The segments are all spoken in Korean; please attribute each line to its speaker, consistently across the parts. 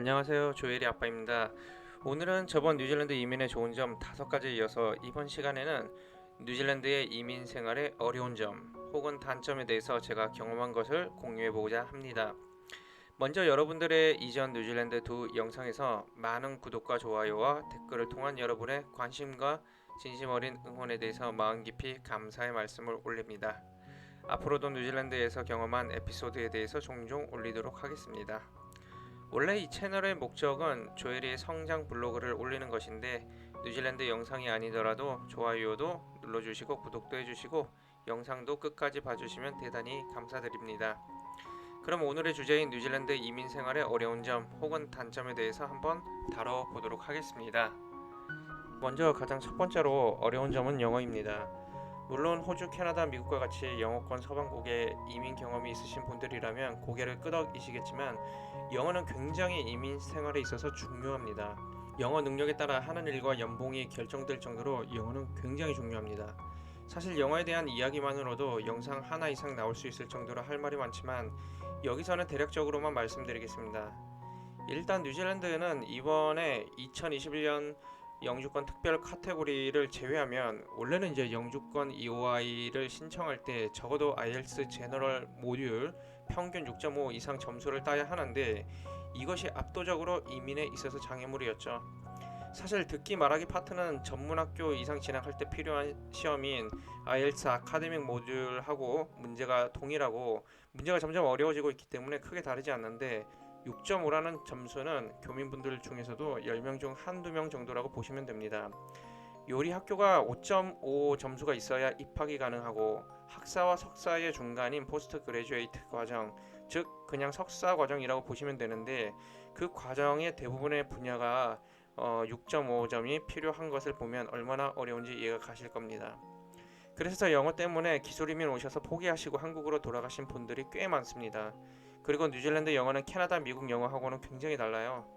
Speaker 1: 안녕하세요. 조엘이 아빠입니다. 오늘은 저번 뉴질랜드 이민의 좋은 점 5가지에 이어서 이번 시간에는 뉴질랜드의 이민 생활의 어려운 점 혹은 단점에 대해서 제가 경험한 것을 공유해 보고자 합니다. 먼저 여러분들의 이전 뉴질랜드 두 영상에서 많은 구독과 좋아요와 댓글을 통한 여러분의 관심과 진심 어린 응원에 대해서 마음 깊이 감사의 말씀을 올립니다. 앞으로도 뉴질랜드에서 경험한 에피소드에 대해서 종종 올리도록 하겠습니다. 원래 이 채널의 목적은 조엘이의 성장 블로그를 올리는 것인데 뉴질랜드 영상이 아니더라도 좋아요도 눌러주시고 구독도 해주시고 영상도 끝까지 봐주시면 대단히 감사드립니다. 그럼 오늘의 주제인 뉴질랜드 이민 생활의 어려운 점 혹은 단점에 대해서 한번 다뤄보도록 하겠습니다. 먼저 가장 첫 번째로 어려운 점은 영어입니다. 물론 호주, 캐나다, 미국과 같이 영어권 서방국에 이민 경험이 있으신 분들이라면 고개를 끄덕이시겠지만 영어는 굉장히 이민 생활에 있어서 중요합니다. 영어 능력에 따라 하는 일과 연봉이 결정될 정도로 영어는 굉장히 중요합니다. 사실 영어에 대한 이야기만으로도 영상 하나 이상 나올 수 있을 정도로 할 말이 많지만 여기서는 대략적으로만 말씀드리겠습니다. 일단 뉴질랜드는 이번에 2021년 영주권 특별 카테고리를 제외하면 원래는 이제 영주권 EOI를 신청할 때 적어도 IELTS 제너럴 모듈 평균 6.5 이상 점수를 따야 하는데 이것이 압도적으로 이민에 있어서 장애물이었죠. 사실 듣기 말하기 파트는 전문학교 이상 진학할 때 필요한 시험인 IELTS 아카데믹 모듈하고 문제가 동일하고 문제가 점점 어려워지고 있기 때문에 크게 다르지 않는데 6.5라는 점수는 교민분들 중에서도 10명 중 한두 명 정도라고 보시면 됩니다. 요리 학교가 5.5 점수가 있어야 입학이 가능하고 학사와 석사의 중간인 포스트 그레주에이트 과정, 즉 그냥 석사 과정이라고 보시면 되는데 그 과정의 대부분의 분야가 6.5점이 필요한 것을 보면 얼마나 어려운지 이해가 가실 겁니다. 그래서 영어 때문에 기술 이민 오셔서 포기하시고 한국으로 돌아가신 분들이 꽤 많습니다. 그리고 뉴질랜드 영어는 캐나다, 미국 영어하고는 굉장히 달라요.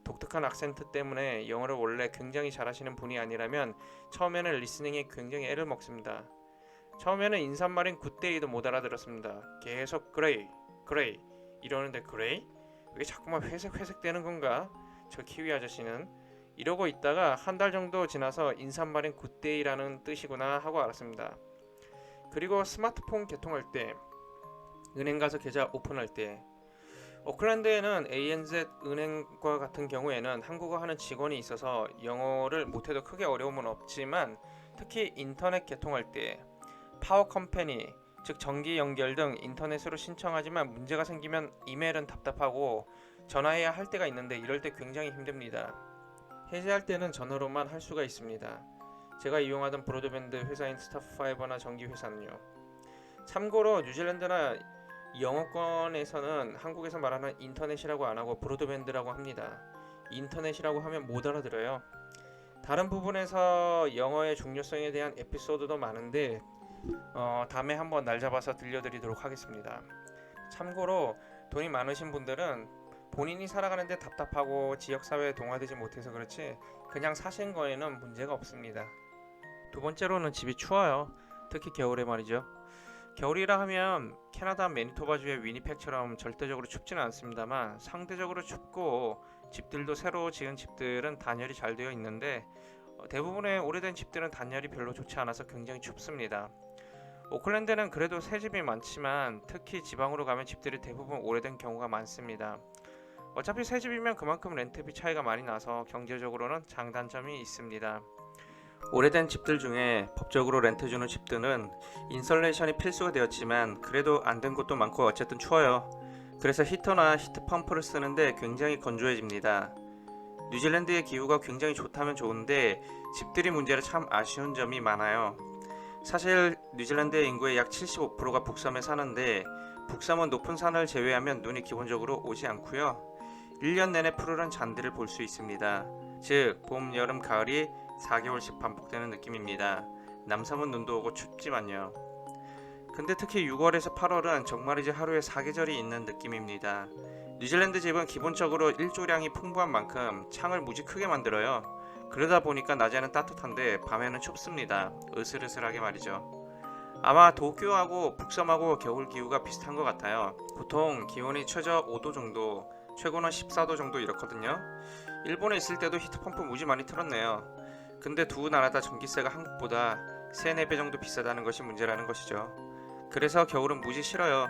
Speaker 1: 독특한 악센트 때문에 영어를 원래 굉장히 잘하시는 분이 아니라면 처음에는 리스닝이 굉장히 애를 먹습니다. 처음에는 인사말인 굿데이도 못 알아들었습니다. 계속 그레이, 그레이 이러는데 그레이? 왜 자꾸만 회색 되는 건가? 저 키위 아저씨는 이러고 있다가 한 달 정도 지나서 인사말인 굿데이라는 뜻이구나 하고 알았습니다. 그리고 스마트폰 개통할 때 은행 가서 계좌 오픈할 때 오클랜드에는 ANZ 은행과 같은 경우에는 한국어 하는 직원이 있어서 영어를 못해도 크게 어려움은 없지만 특히 인터넷 개통할 때 파워 컴퍼니 즉 전기 연결 등 인터넷으로 신청하지만 문제가 생기면 이메일은 답답하고 전화해야 할 때가 있는데 이럴 때 굉장히 힘듭니다. 해지할 때는 전화로만 할 수가 있습니다. 제가 이용하던 브로드밴드 회사인 스타파이버나 전기 회사는요. 참고로 뉴질랜드나 영어권에서는 한국에서 말하는 인터넷이라고 안 하고 브로드밴드라고 합니다. 인터넷이라고 하면 못 알아들어요. 다른 부분에서 영어의 중요성에 대한 에피소드도 많은데 다음에 한번 날 잡아서 들려드리도록 하겠습니다. 참고로 돈이 많으신 분들은 본인이 살아가는데 답답하고 지역사회에 동화되지 못해서 그렇지 그냥 사신 거에는 문제가 없습니다. 두 번째로는 집이 추워요. 특히 겨울에 말이죠. 겨울이라 하면 캐나다 매니토바주의 위니펙처럼 절대적으로 춥지는 않습니다만 상대적으로 춥고 집들도 새로 지은 집들은 단열이 잘 되어 있는데 대부분의 오래된 집들은 단열이 별로 좋지 않아서 굉장히 춥습니다. 오클랜드는 그래도 새 집이 많지만 특히 지방으로 가면 집들이 대부분 오래된 경우가 많습니다. 어차피 새 집이면 그만큼 렌트비 차이가 많이 나서 경제적으로는 장단점이 있습니다. 오래된 집들 중에 법적으로 렌트 주는 집들은 인설레이션이 필수가 되었지만 그래도 안 된 곳도 많고 어쨌든 추워요. 그래서 히터나 히트펌프를 쓰는데 굉장히 건조해집니다. 뉴질랜드의 기후가 굉장히 좋다면 좋은데 집들이 문제라 참 아쉬운 점이 많아요. 사실 뉴질랜드의 인구의 약 75%가 북섬에 사는데 북섬은 높은 산을 제외하면 눈이 기본적으로 오지 않고요. 1년 내내 푸르른 잔디를 볼 수 있습니다. 즉 봄, 여름, 가을이 4개월씩 반복되는 느낌입니다. 남섬은 눈도 오고 춥지만요. 근데 특히 6월에서 8월은 정말이지 하루에 4계절이 있는 느낌입니다. 뉴질랜드 집은 기본적으로 일조량이 풍부한 만큼 창을 무지 크게 만들어요. 그러다 보니까 낮에는 따뜻한데 밤에는 춥습니다. 으슬으슬하게 말이죠. 아마 도쿄하고 북섬하고 겨울 기후가 비슷한 것 같아요. 보통 기온이 최저 5도 정도, 최고는 14도 정도 이렇거든요. 일본에 있을 때도 히트펌프 무지 많이 틀었네요. 근데 두 나라 다 전기세가 한국보다 3, 4배 정도 비싸다는 것이 문제라는 것이죠. 그래서 겨울은 무지 싫어요.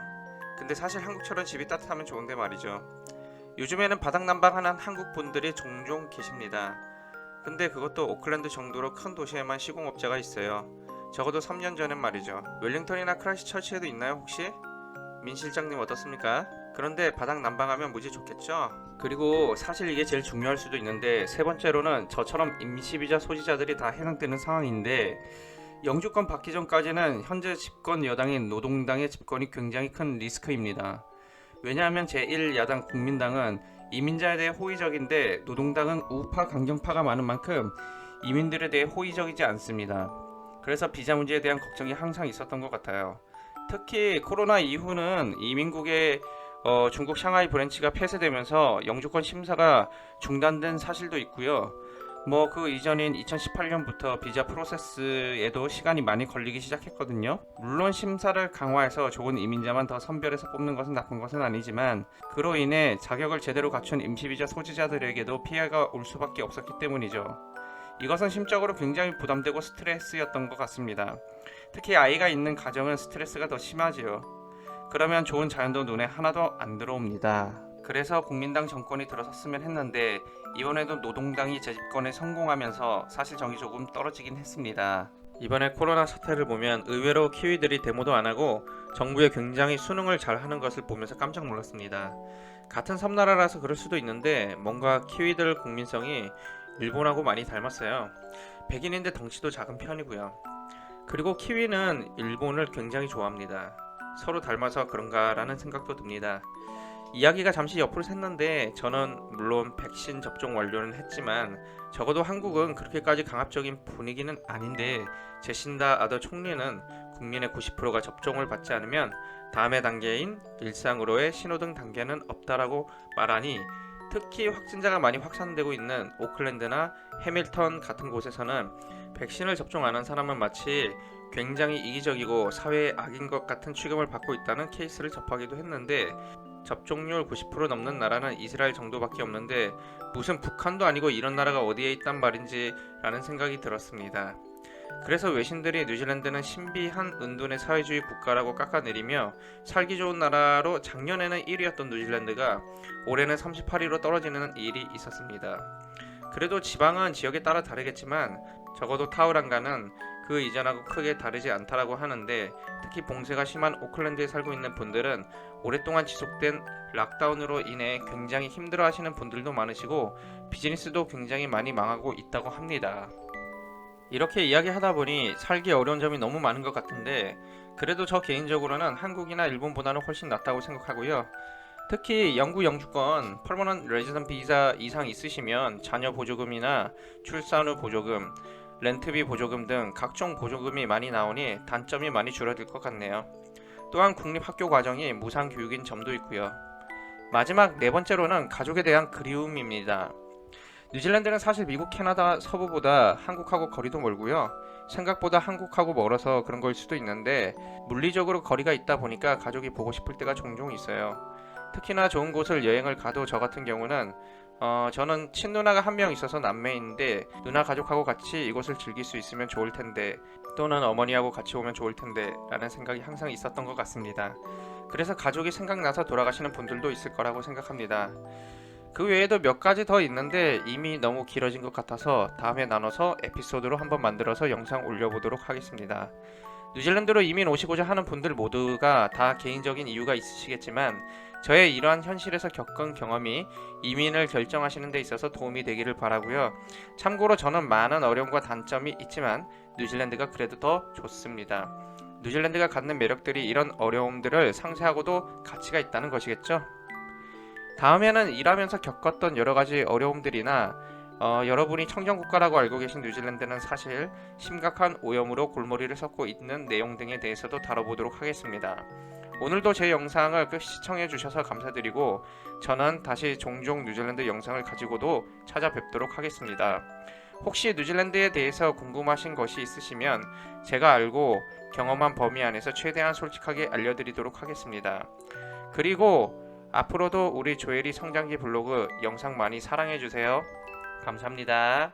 Speaker 1: 근데 사실 한국처럼 집이 따뜻하면 좋은데 말이죠. 요즘에는 바닥 난방하는 한국 분들이 종종 계십니다. 근데 그것도 오클랜드 정도로 큰 도시에만 시공업자가 있어요. 적어도 3년 전엔 말이죠. 웰링턴이나 크라이스처치에도 있나요 혹시? 민 실장님 어떻습니까? 그런데 바닥 난방하면 무지 좋겠죠? 그리고 사실 이게 제일 중요할 수도 있는데, 세 번째로는 저처럼 임시비자 소지자들이 다 해당되는 상황인데, 영주권 받기 전까지는 현재 집권 여당인 노동당의 집권이 굉장히 큰 리스크입니다. 왜냐하면 제1야당 국민당은 이민자에 대해 호의적인데, 노동당은 우파 강경파가 많은 만큼 이민들에 대해 호의적이지 않습니다. 그래서 비자 문제에 대한 걱정이 항상 있었던 것 같아요. 특히 코로나 이후는 이민국의 중국 샹하이 브랜치가 폐쇄되면서 영주권 심사가 중단된 사실도 있고요. 뭐 그 이전인 2018년부터 비자 프로세스에도 시간이 많이 걸리기 시작했거든요. 물론 심사를 강화해서 좋은 이민자만 더 선별해서 뽑는 것은 나쁜 것은 아니지만, 그로 인해 자격을 제대로 갖춘 임시비자 소지자들에게도 피해가 올 수밖에 없었기 때문이죠. 이것은 심적으로 굉장히 부담되고 스트레스였던 것 같습니다. 특히 아이가 있는 가정은 스트레스가 더 심하지요. 그러면 좋은 자연도 눈에 하나도 안 들어옵니다. 그래서 국민당 정권이 들어섰으면 했는데, 이번에도 노동당이 재집권에 성공하면서 사실 정이 조금 떨어지긴 했습니다. 이번에 코로나 사태를 보면 의외로 키위들이 데모도 안 하고 정부에 굉장히 순응을 잘 하는 것을 보면서 깜짝 놀랐습니다. 같은 섬나라라서 그럴 수도 있는데, 뭔가 키위들 국민성이 일본하고 많이 닮았어요. 백인인데 덩치도 작은 편이고요. 그리고 키위는 일본을 굉장히 좋아합니다. 서로 닮아서 그런가라는 생각도 듭니다. 이야기가 잠시 옆으로 샜는데, 저는 물론 백신 접종 완료는 했지만 적어도 한국은 그렇게까지 강압적인 분위기는 아닌데, 제신다 아더 총리는 국민의 90%가 접종을 받지 않으면 다음의 단계인 일상으로의 신호등 단계는 없다라고 말하니, 특히 확진자가 많이 확산되고 있는 오클랜드나 해밀턴 같은 곳에서는 백신을 접종 안 한 사람은 마치 굉장히 이기적이고 사회의 악인 것 같은 취급을 받고 있다는 케이스를 접하기도 했는데, 접종률 90% 넘는 나라는 이스라엘 정도밖에 없는데 무슨 북한도 아니고 이런 나라가 어디에 있단 말인지 라는 생각이 들었습니다. 그래서 외신들이 뉴질랜드는 신비한 은둔의 사회주의 국가라고 깎아내리며 살기 좋은 나라로 작년에는 1위였던 뉴질랜드가 올해는 38위로 떨어지는 일이 있었습니다. 그래도 지방은 지역에 따라 다르겠지만 적어도 타우랑가는 그 이전하고 크게 다르지 않다라고 하는데, 특히 봉쇄가 심한 오클랜드에 살고 있는 분들은 오랫동안 지속된 락다운으로 인해 굉장히 힘들어하시는 분들도 많으시고 비즈니스도 굉장히 많이 망하고 있다고 합니다. 이렇게 이야기하다 보니 살기 어려운 점이 너무 많은 것 같은데, 그래도 저 개인적으로는 한국이나 일본보다는 훨씬 낫다고 생각하고요. 특히 영구 영주권 퍼머넌트 레지던트 비자 이상 있으시면 자녀 보조금이나 출산 후 보조금, 렌트비 보조금 등 각종 보조금이 많이 나오니 단점이 많이 줄어들 것 같네요. 또한 국립학교 과정이 무상 교육인 점도 있고요. 마지막 네 번째로는 가족에 대한 그리움입니다. 뉴질랜드는 사실 미국, 캐나다 서부보다 한국하고 거리도 멀고요. 생각보다 한국하고 멀어서 그런 걸 수도 있는데, 물리적으로 거리가 있다 보니까 가족이 보고 싶을 때가 종종 있어요. 특히나 좋은 곳을 여행을 가도 저 같은 경우는 저는 친누나가 한 명 있어서 남매인데, 누나 가족하고 같이 이곳을 즐길 수 있으면 좋을 텐데, 또는 어머니하고 같이 오면 좋을 텐데 라는 생각이 항상 있었던 것 같습니다. 그래서 가족이 생각나서 돌아가시는 분들도 있을 거라고 생각합니다. 그 외에도 몇 가지 더 있는데 이미 너무 길어진 것 같아서 다음에 나눠서 에피소드로 한번 만들어서 영상 올려보도록 하겠습니다. 뉴질랜드로 이민 오시고자 하는 분들 모두가 다 개인적인 이유가 있으시겠지만, 저의 이러한 현실에서 겪은 경험이 이민을 결정하시는 데 있어서 도움이 되기를 바라고요. 참고로 저는 많은 어려움과 단점이 있지만 뉴질랜드가 그래도 더 좋습니다. 뉴질랜드가 갖는 매력들이 이런 어려움들을 상쇄하고도 가치가 있다는 것이겠죠. 다음에는 일하면서 겪었던 여러 가지 어려움들이나 여러분이 청정국가라고 알고 계신 뉴질랜드는 사실 심각한 오염으로 골머리를 썩고 있는 내용 등에 대해서도 다뤄보도록 하겠습니다. 오늘도 제 영상을 끝 시청해 주셔서 감사드리고, 저는 다시 종종 뉴질랜드 영상을 가지고도 찾아뵙도록 하겠습니다. 혹시 뉴질랜드에 대해서 궁금하신 것이 있으시면 제가 알고 경험한 범위 안에서 최대한 솔직하게 알려드리도록 하겠습니다. 그리고 앞으로도 우리 조엘이 성장기 블로그 영상 많이 사랑해주세요. 감사합니다.